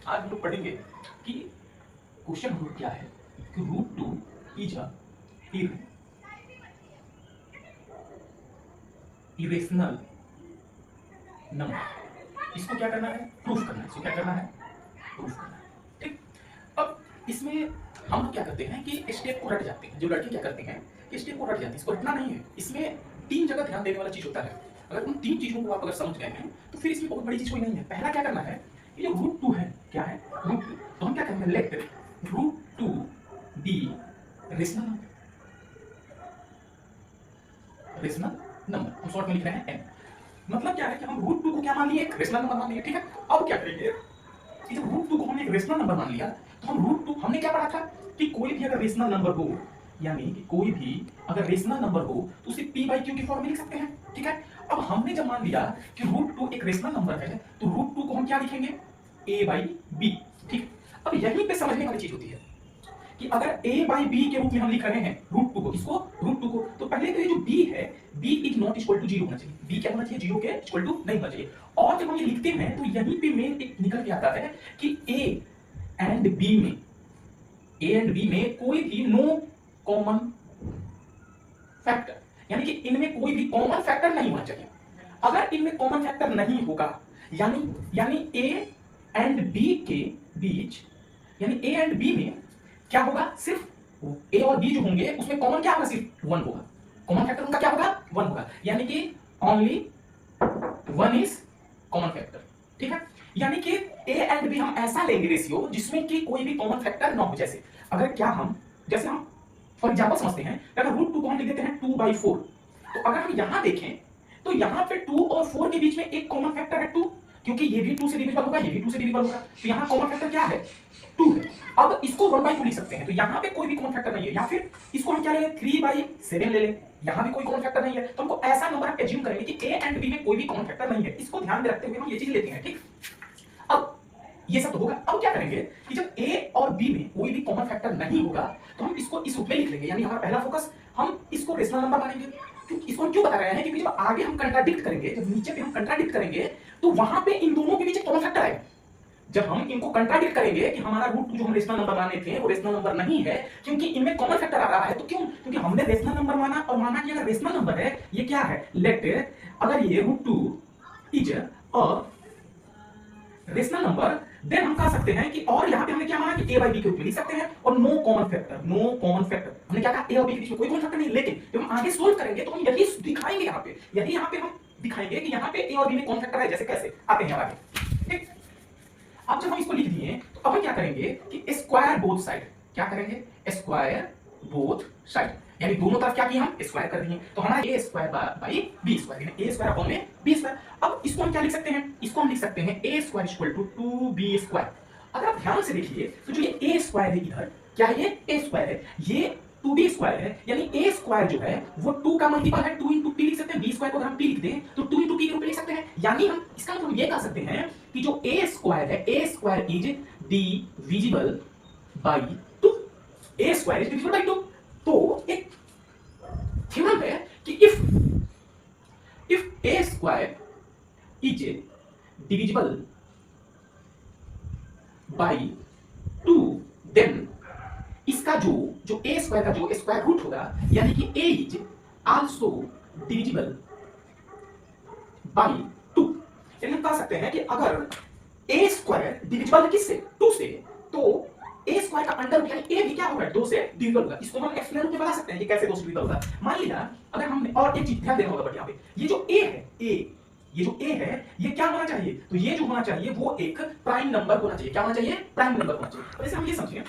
आज हम लोग पढ़ेंगे कि क्वेश्चन रूट क्या है कि root two is a irrational number. इसको क्या करना है? प्रूफ करना है। इसको क्या करना है? प्रूफ करना है। ठीक। अब इसमें हम लोग क्या करते हैं कि स्टेप को रट जाते हैं। जो लड़के क्या करते हैं कि स्टेप को रट जाते हैं। इसको रटना नहीं है। इसमें तीन जगह ध्यान देने वाला चीज होता है। अगर उन तीन चीजों को आप अगर समझ गए हैं तो फिर इसमें बहुत बड़ी चीज कोई नहीं है। पहला क्या करना है, ये जो रूट टू है क्या है? Root two. तो हम क्या करेंगे, let root two be rational number. हम शॉर्ट में लिख रहे हैं एन। मतलब क्या है कि हम रूट टू को क्या मान लिए? एक रेशनल नंबर मान लिए। ठीक है। अब क्या करेंगे कि जब रूट टू को हमने एक रेशनल नंबर मान लिया तो हम रूट टू, हमने क्या पढ़ा था कि कोई भी अगर रेशनल नंबर हो, यानी कि कोई भी अगर रेशनल नंबर हो तो उसे p बाई क्यू की फॉर्म में लिख सकते हैं। ठीक है। अब हमने जब मान लिया कि रूट टू एक रेशनल नंबर है तो रूट टू को हम क्या लिखेंगे? a by B. ठीक। अब यहीं पे समझने वाली चीज होती है कि अगर a बाई बी के रूप में हम लिख रहे हैं रूट टू को, इसको रूट टू को, तो पहले तो ये जो b है, b is not equal to zero होना चाहिए। b क्या होना चाहिए? जीरो के इक्वल टू नहीं होना चाहिए। और जब हम ये लिखते हैं तो यहीं पे मेन एक निकल के आता है कि a एंड b में कोई भी नो कॉमन फैक्टर, यानी कि इनमें कोई भी कॉमन फैक्टर नहीं होना चाहिए। अगर इनमें कॉमन फैक्टर नहीं होगा यानी a एंड b के बीच, यानी a एंड b में क्या होगा? सिर्फ a और b जो होंगे उसमें कॉमन क्या होगा? सिर्फ वन होगा। कॉमन फैक्टर उनका क्या होगा? वन होगा। यानी कि only one is common factor. ठीक है। यानी कि a एंड b हम ऐसा लेंगे रेशियो जिसमें कि कोई भी कॉमन फैक्टर ना हो। जैसे अगर क्या हम, जैसे हम फॉर एग्जांपल समझते हैं अगर रूट टू को हम लिख देते हैं 2/4, तो अगर हम यहां देखें तो यहां पे 2 और 4 के बीच में एक कॉमन फैक्टर है 2, क्योंकि ये भी 2 से डिविजिबल होगा, ये भी 2 से डिविजिबल होगा, तो यहां कॉमन फैक्टर क्या है? 2 है। अब इसको 1/2 लिख सकते हैं, तो यहां पे कोई भी कॉमन फैक्टर नहीं है। या फिर इसको हम क्या ले लें? 3/7 ले लें, यहां भी कोई कॉमन फैक्टर नहीं है। तो हमको ऐसा नंबर आप एज्यूम करेंगे कि a एंड b में कोई भी कॉमन फैक्टर नहीं है। इसको ध्यान में रखते हुए हम ये चीज लेते हैं। ठीक। अब ये सब तो होगा। अब क्या करेंगे कि जब a और b में कोई भी कॉमन फैक्टर नहीं होगा तो हम इसको इस रूप में लिख लेंगे। यानी हमारा पहला फोकस, हम इसको रेशनल नंबर मानेंगे। क्योंकि इसको हम क्यों बता रहे हैं? क्योंकि जब आगे हम कंट्राडिक्ट करेंगे, जब नीचे पे हम कंट्राडिक्ट करेंगे तो वहां पे इन दोनों के बीच एक कॉमन फैक्टर आएगा। जब हम इनको कंट्राडिक्ट करेंगे कि हमारा रूट टू जो हम रेशनल नंबर माने थे वो रेशनल नंबर नहीं है क्योंकि इनमें कॉमन फैक्टर आ रहा है, तो क्यों? क्योंकि हमने रेशनल नंबर माना और माना कि अगर रेशनल नंबर है, ये क्या है? लेट अगर ये root two is a rational number, then हम कह सकते हैं कि, और यहां पे हमने क्या माना कि a बाई b के रूप में लिख सकते हैं और नो कॉमन फैक्टर हमने क्या कहा? a और b के बीच में कोई कॉमन फैक्टर नहीं। लेकिन जब हम आगे सोल्व करेंगे तो हम यही दिखाएंगे, यहां पे हम दिखाएंगे कि यहां पे a और b में कॉमन फैक्टर है। जैसे कैसे आते हैं आगे। ठीक। अब जब हम इसको लिख दिए तो अब हम क्या करेंगे कि स्क्वायर बोथ साइड, क्या करेंगे? स्क्वायर बोथ साइड, यानी दोनों तरफ क्या किया? हम स्क्वायर कर दिए। तो हमारा a square by b square, यानी a स्क्वायर अपॉन में b स्क्वायर। अब इसको हम क्या लिख सकते हैं? इसको हम लिख सकते हैं a square equal to 2b square. अगर आप ध्यान से देखिए तो जो ये a स्क्वायर है इधर, क्या है? ये a स्क्वायर है, ये 2b स्क्वायर है, यानी a स्क्वायर जो है वो 2 का मल्टीपल है। 2 इंटू p लिख सकते हैं। b स्क्वायर को अगर हम p लिख दें तो 2 इंटू p के रूप में लिख सकते हैं। यानी हम इसका मतलब ये कह सकते हैं कि जो a स्क्वायर है, a square is divisible by 2। a square is divisible by 2। तो एक थ्योरम है कि if a square is divisible by 2, then इसका जो a स्क्वायर का जो स्क्वायर रूट होगा, यानी कि a is also divisible by 2। यानी हम कह सकते हैं कि अगर a स्क्वायर डिविजिबल है किससे? 2 से, तो a स्क्वायर का अंडर रूट यानी a भी क्या होगा? 2 से डिविजिबल होगा। इसको हम एक्सप्लेन रूप में बता सकते हैं कि कैसे 2 से डिविजिबल होगा। मान लिया अगर हमने, और एक चीज ध्यान देना होगा बट यहाँ पे, ये जो a है, ये जो a है ये क्या होना चाहिए? तो ये जो होना चाहिए वो एक प्राइम नंबर होना चाहिए। क्या होना चाहिए? प्राइम नंबर होना चाहिए। अब जैसे हम ये समझिए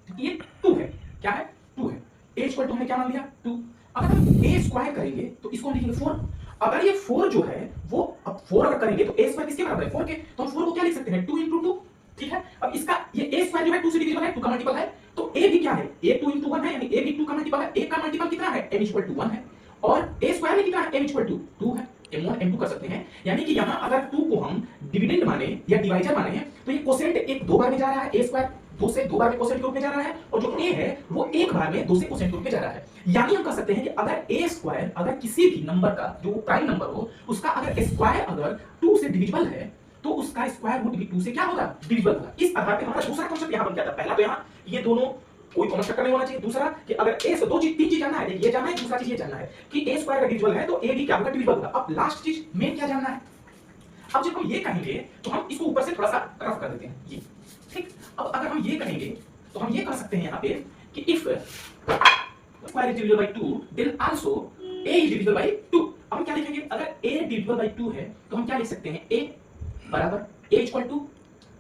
कि ये 2 है, क्या है? 2 है। a इक्वल टू हमने क्या मान लिया? 2। अगर हम a स्क्वायर करेंगे तो इसको हम लिखेंगे 4। अगर ये 4 जो है वो, अब 4 अगर करेंगे तो a स्क्वायर किसके बराबर है? 4 के। तो हम 4 को क्या लिख सकते हैं? 2 इंटू 2। ठीक है। अब इसका ये a स्क्वायर जो है 2 से डिविजिबल है, 2 का मल्टीपल है, तो a भी क्या है? a 2 इंटू 1 है, यानी a भी 2 का मल्टीपल है। a का मल्टीपल कितना है? m इक्वल टू 1 है। और a स्क्वायर में कितना है? m इक्वल टू 2 है। m1 m2 कर सकते हैं। यानी कि यहां अगर 2 को हम डिविडेंड माने या डिवाइजर माने तो ये कोसेंट एक 2 बार में जा रहा है, a स्क्वायर 2 से 2 बार में कोसेंट के रूप में जा रहा है, और जो a है वो एक बार में 2 से कोसेंट के रूप में जा रहा है। यानी हम कह सकते हैं कि अगर a स्क्वायर, अगर किसी भी नंबर का जो प्राइम नंबर हो उसका अगर स्क्वायर अगर 2 से डिविजिबल है तो उसका स्क्वायर रूट भी 2 से क्या होगा, डिविजिबल होगा। इस आधार पे हमारा दूसरा कांसेप्ट यहां बन गया था। पहला तो यहां ये दोनों कोई कॉमन फैक्टर नहीं होना चाहिए। दूसरा कि अगर a से दो चीज तीन चीज जानना है, ये जानना है, दूसरा चीज ये जानना है कि a स्क्वायर का डिविजिबल है तो a भी क्या होगा, डिविजिबल होगा। अब लास्ट चीज मेन क्या जानना है, अब जब हम ये कहेंगे तो हम इसको ऊपर से थोड़ा सा रफ कर देते हैं ये, ठीक। अब अगर हम ये कहेंगे तो हम ये कर सकते हैं यहाँ पे कि if square is divisible by 2 then also a is divisible by 2। अब हम क्या लिखेंगे, अगर a डिविजिबल बाय 2 है तो हम क्या लिख सकते हैं, a बराबर a इक्वल टू,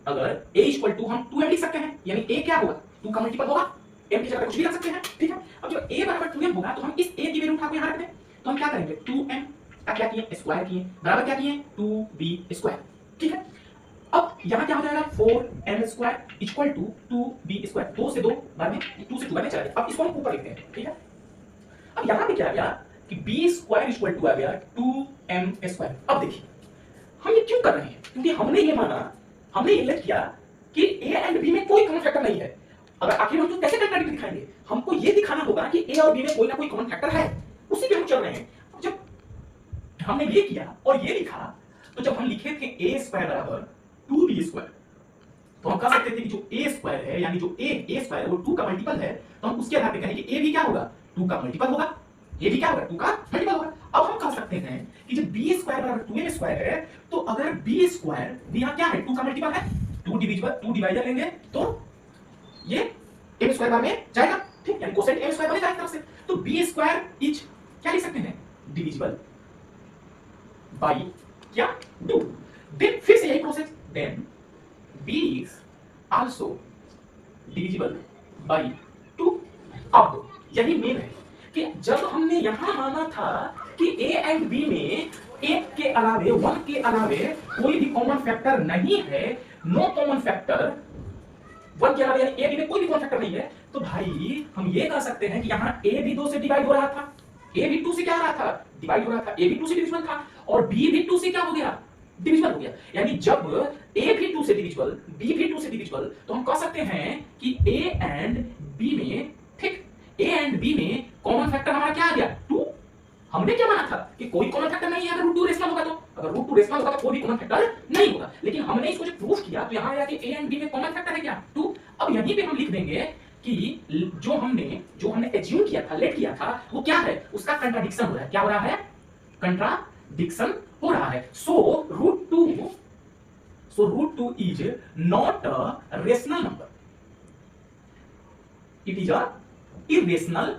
अगर a इक्वल टू हम 2m लिख सकते हैं, यानी a क्या होगा, 2 का मल्टीपल होगा, m की जगह कुछ भी रख सकते हैं, ठीक है। अब जब a बराबर 2m होगा तो हम इस a की वैल्यू उठा के यहाँ रख दें, तो हम क्या करेंगे, 2m का क्या किए, स्क्वायर किए, बराबर क्या किए, 2b स्क्वायर, ठीक है। अब यहां क्या हो जाएगा, 4m square equal to 2b square, 2 से 2 बार में 2 से 2 बार में चला गया। अब इसको हम ऊपर लिखते हैं, ठीक है। अब यहां पे क्या आ गया कि b स्क्वायर इक्वल टू आ गया 2m स्क्वायर। अब देखिए हम ये क्यों कर रहे हैं, क्योंकि हमने ये माना, हमने ये लेट किया कि a एंड b में कोई कॉमन फैक्टर नहीं है। अगर आखिर हम तो कैसे कंट्राडिक्ट दिखाएंगे, हमको ये दिखाना होगा कि a और b में कोई ना कोई कॉमन फैक्टर है, उसी पे हम चल रहे हैं। जब हमने ये किया और ये लिखा, तो जब हम लिखे थे a स्क्वायर बराबर 2b स्क्वायर, तो हम कह सकते थे कि जो a स्क्वायर है, यानी जो a स्क्वायर है वो 2 का मल्टीपल है, तो हम उसके आधार पे कहेंगे कि a भी क्या होगा, 2 का मल्टीपल होगा, a भी क्या होगा, 2 का मल्टीपल होगा। अब हम कह सकते हैं कि जब b स्क्वायर बराबर 2m स्क्वायर है, तो अगर b स्क्वायर भी यहां क्या है, 2 का मल्टीपल है, 2 डिवाइजर लेंगे तो ये m स्क्वायर बार में जाएगा, ठीक, यानी कोसेंट m स्क्वायर बनेगा एक तरफ से। तो b स्क्वायर इज क्या लिख सकते हैं, डिविजिबल बाय क्या, 2। देन फिर से यही process, then b is also divisible by 2। अब यही मेन है कि जब हमने यहां माना था कि a एंड b में एक के अलावे, 1 के अलावे कोई भी कॉमन फैक्टर नहीं है, नो कॉमन फैक्टर, 1 के अलावा यानी a b में कोई भी कॉमन फैक्टर नहीं है, तो भाई हम ये कह सकते हैं कि यहां a भी 2 से डिवाइड हो रहा था, a भी 2 से क्या हो रहा था, डिवाइड हो रहा था, a भी 2 से डिविजिबल था, और b भी 2 से क्या हो गया, डिविजिबल हो गया। यानी जब a भी 2 से डिविजिबल, b भी 2 से डिविजिबल, तो हम कह सकते हैं कि a एंड b में, ठीक, a एंड b में कॉमन फैक्टर हमारा क्या आ गया, 2। हमने क्या माना था कि कोई कॉमन फैक्टर नहीं है, अगर रूट 2 रेशनल होगा तो, अगर रूट 2 रेशनल होगा तो कोई भी कॉमन फैक्टर नहीं होगा, लेकिन हमने इसको जब प्रूफ किया तो यहां आया कि a एंड b में कॉमन फैक्टर है क्या, 2। अब यहीं पे हम लिख देंगे कि जो हमने एज्यूम किया था, लेट किया था, वो क्या है, उसका कंट्राडिक्शन हो रहा है। क्या हो रहा है, कंट्राडिक्शन हो रहा है। So root 2 is not a rational number, it is a irrational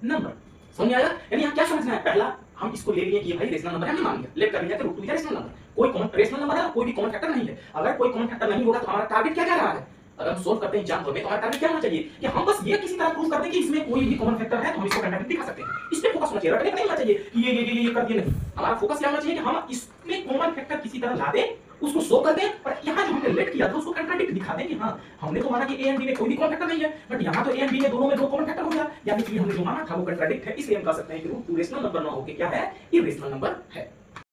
number. समझ आया, यानी यहां क्या समझना है, पहला हम इसको ले लिए कि ये भाई रेशनल नंबर है, हमने मान लिया, लेट कर लिया कि रूट 2 इज रेशनल नंबर, कोई कॉमन रेशनल नंबर है, कोई भी कॉमन फैक्टर नहीं है। अगर कोई कॉमन फैक्टर नहीं होगा तो हमारा टारगेट क्या जा रहा है, अगर हम सोल्व करते हैं एग्जाम में, तो हमारा टारगेट क्या होना चाहिए कि हम बस ये किसी तरह प्रूव कर दें कि इसमें कोई भी कॉमन फैक्टर है, तो हम इसको कंट्राडिक्ट दिखा सकते हैं। इस पे फोकस होना चाहिए, रटने नहीं होना चाहिए कि ये कर दिए, नहीं। हमारा फोकस क्या होना चाहिए कि हम इसमें कॉमन फैक्टर किसी तरह ला दें, उसको शो कर दें, और यहाँ जो हमने लेट किया था उसको कंट्राडिक्ट दिखा दें कि हाँ, हमने तो माना कि a एंड b में कोई भी कॉमन फैक्टर नहीं है, बट यहाँ तो a एंड b में दोनों में दो कॉमन फैक्टर हो गया, यानी कि हमने जो माना था वो कंट्राडिक्ट है, इसलिए हम कह सकते हैं कि रूट 2 रेशनल नंबर ना होके क्या है, इरेशनल नंबर है।